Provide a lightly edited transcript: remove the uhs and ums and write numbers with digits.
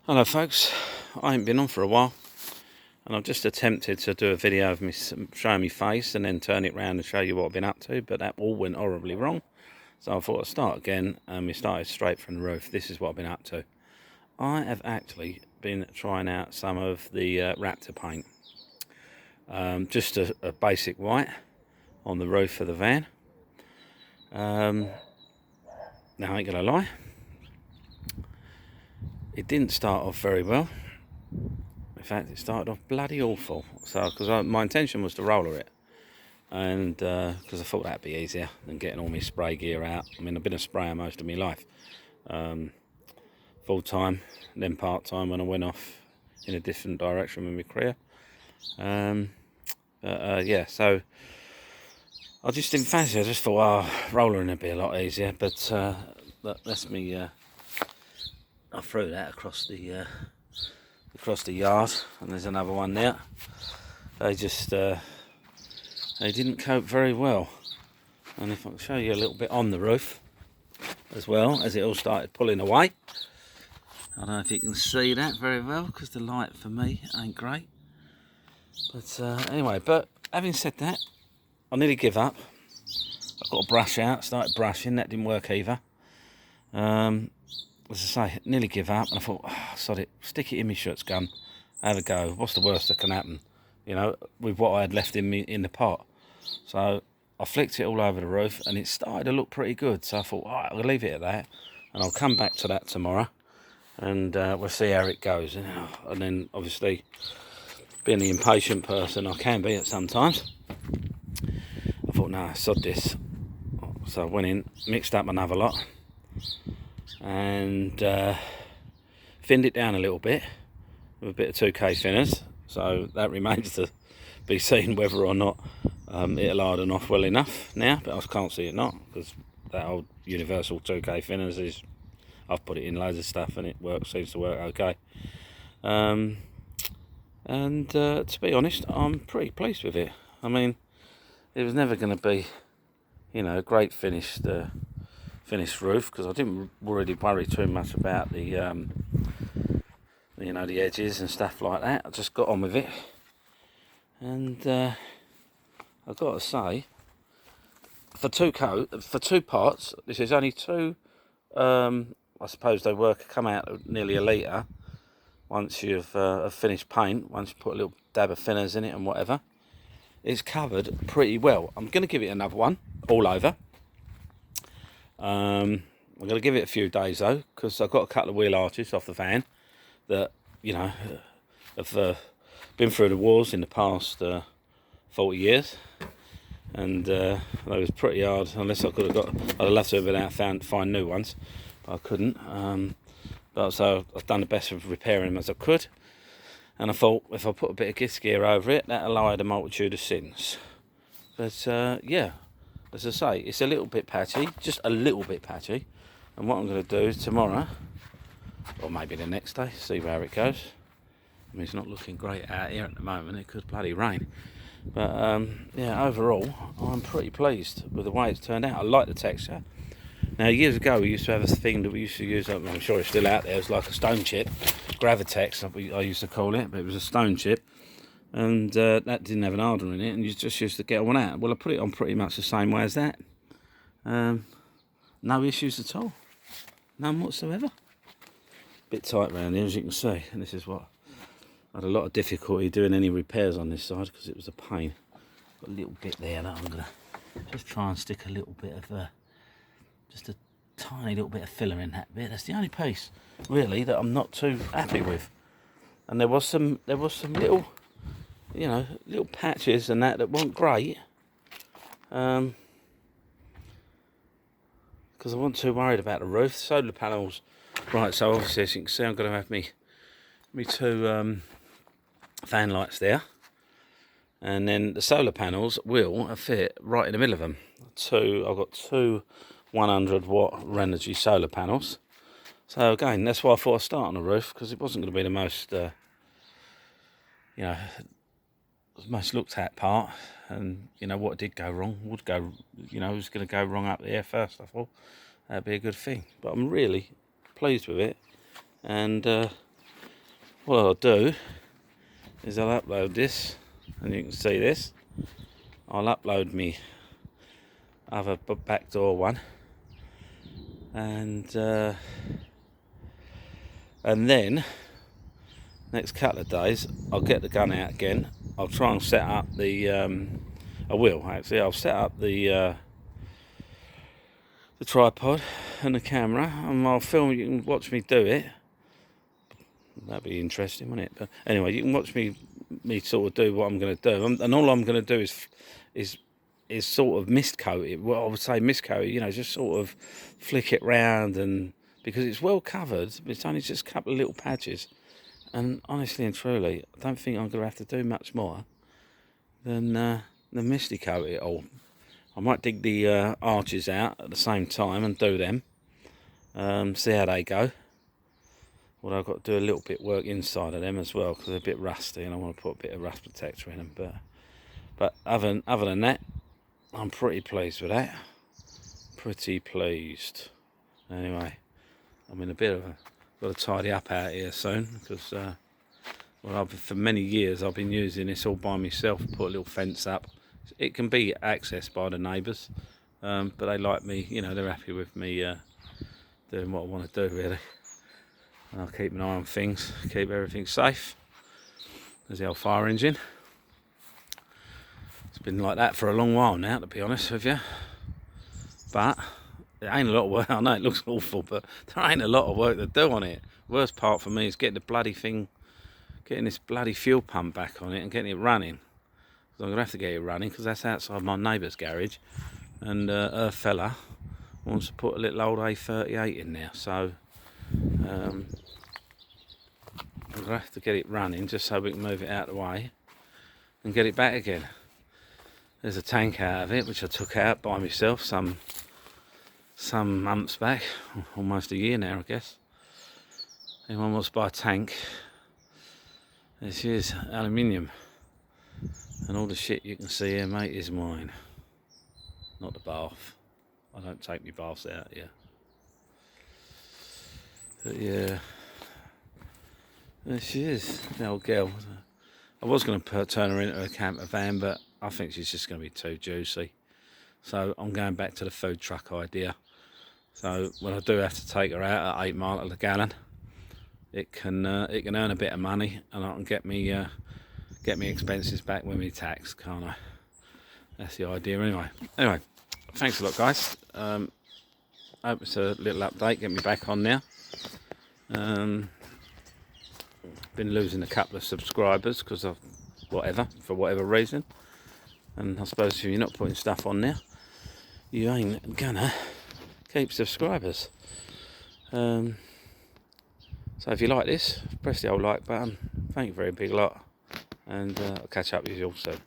Hello folks, I ain't been on for a while and I've just attempted to do a video of me showing me face and then turn it round and show you what I've been up to, but that all went horribly wrong. So I thought I'd start again, and we started straight from the roof. This is what I've been up to. I have actually been trying out some of the Raptor paint. Just a basic white on the roof of the van. Now I ain't gonna lie, it didn't start off very well. In fact, it started off bloody awful. So, because my intention was to roller it, and because I thought that'd be easier than getting all my spray gear out. I mean, I've been a sprayer most of my life, full time, then part time when I went off in a different direction with my career. Yeah, so I just didn't fancy it. I just thought, rollering would be a lot easier, but that's me. I threw that across the yard, and there's another one there. They just they didn't cope very well. And if I can show you a little bit on the roof as well, as it all started pulling away. I don't know if you can see that very well because the light for me ain't great. But anyway, but having said that, I nearly give up. I got a brush out, started brushing, that didn't work either. As I say, nearly give up, and I thought, sod it, stick it in my shirts gun, have a go. What's the worst that can happen? You know, with what I had left in the pot. So I flicked it all over the roof, and it started to look pretty good. So I thought, all right, I'll leave it at that, and I'll come back to that tomorrow, and we'll see how it goes. And then, obviously, being the impatient person I can be at sometimes, I thought, nah, sod this. So I went in, mixed up another lot, and thinned it down a little bit with a bit of 2K thinners. So that remains to be seen whether or not it'll harden off well enough now, but I can't see it not, because that old universal 2K thinners is, I've put it in loads of stuff and it seems to work okay. And to be honest, I'm pretty pleased with it. I mean, it was never going to be, you know, a great finished roof, because I didn't really worry too much about the you know, the edges and stuff like that. I just got on with it, and I've got to say, for two parts, this is only two. I suppose they come out at nearly a litre once you've finished paint. Once you put a little dab of thinners in it and whatever, it's covered pretty well. I'm going to give it another one all over. I'm going to give it a few days though, because I've got a couple of wheel arches off the van that, you know, have been through the wars in the past 40 years, and they was pretty hard. Unless I'd have loved to have been out find new ones, but I couldn't. But so I've done the best of repairing them as I could, and I thought if I put a bit of gift gear over it, that'll hide a multitude of sins. But yeah, as I say, it's a little bit patchy, just a little bit patchy. And what I'm going to do tomorrow, or maybe the next day, see where it goes. I mean, it's not looking great out here at the moment. It could bloody rain. But yeah, overall, I'm pretty pleased with the way it's turned out. I like the texture. Now, years ago, we used to have a thing that we used to use, I'm sure it's still out there, it's like a stone chip, Gravitex, I used to call it, but it was a stone chip. And that didn't have an hardener in it, and you just used to get one out. Well, I put it on pretty much the same way as that. No issues at all. None whatsoever. Bit tight around here, as you can see, and this is what I had a lot of difficulty doing any repairs on this side, because it was a pain. Got a little bit there that I'm going to just try and stick a little bit of, just a tiny little bit of filler in that bit. That's the only piece, really, that I'm not too happy with. And there was some little, you know, little patches and that weren't great, because I wasn't too worried about the roof. Solar panels, right, so obviously as you can see, I'm going to have me two fan lights there, and then the solar panels will fit right in the middle of them. I've got two 100 watt Renogy solar panels. So again, that's why I thought I'd start on the roof, because it wasn't going to be the most you know, most looked at part, and you know what did go wrong would go, you know, it was going to go wrong up there first. I thought that'd be a good thing, but I'm really pleased with it, and what I'll do is I'll upload this, and you can see this. I'll upload me other backdoor one, and then next couple of days I'll get the gun out again. I'll try and set up the I'll set up the tripod and the camera, and I'll film. You can watch me do it. That'd be interesting, wouldn't it? But anyway, you can watch me sort of do what I'm going to do, and all I'm going to do is sort of mist coat it. Well, I would say mist coat it, you know, just sort of flick it round, and because it's well covered, it's only just a couple of little patches. And honestly and truly, I don't think I'm going to have to do much more than misty coat it all. I might dig the arches out at the same time and do them, see how they go. Well, I've got to do a little bit work inside of them as well, because they're a bit rusty, and I want to put a bit of rust protector in them. But other than that, I'm pretty pleased with that. Pretty pleased. Anyway, I'm in a bit of a got to tidy up out here soon, because well, for many years I've been using this all by myself. Put a little fence up. It can be accessed by the neighbours, but they like me. You know, they're happy with me doing what I want to do, really. And I'll keep an eye on things, keep everything safe. There's the old fire engine. It's been like that for a long while now, to be honest with you. But it ain't a lot of work. I know it looks awful, but there ain't a lot of work to do on it. Worst part for me is getting the bloody thing, getting this bloody fuel pump back on it and getting it running. So I'm going to have to get it running, because that's outside my neighbour's garage, and her fella wants to put a little old A38 in there. So I'm going to have to get it running just so we can move it out of the way and get it back again. There's a tank out of it which I took out by myself some months back, almost a year now, I guess. Anyone wants to buy a tank, this is aluminium, and all the shit you can see here, mate, is mine, not the bath. I don't take my baths out here. But yeah, there she is, the old girl. I was going to turn her into a camper van, but I think she's just going to be too juicy. So I'm going back to the food truck idea. So when I do have to take her out at 8 miles a gallon, it can earn a bit of money, and I can get me expenses back with me tax, can't I? That's the idea anyway. Thanks a lot, guys. Hope it's a little update. Get me back on now. Been losing a couple of subscribers because of for whatever reason, and I suppose if you're not putting stuff on there, you ain't gonna keep subscribers. So if you like this, press the old like button. Thank you very big lot, and I'll catch up with you all soon.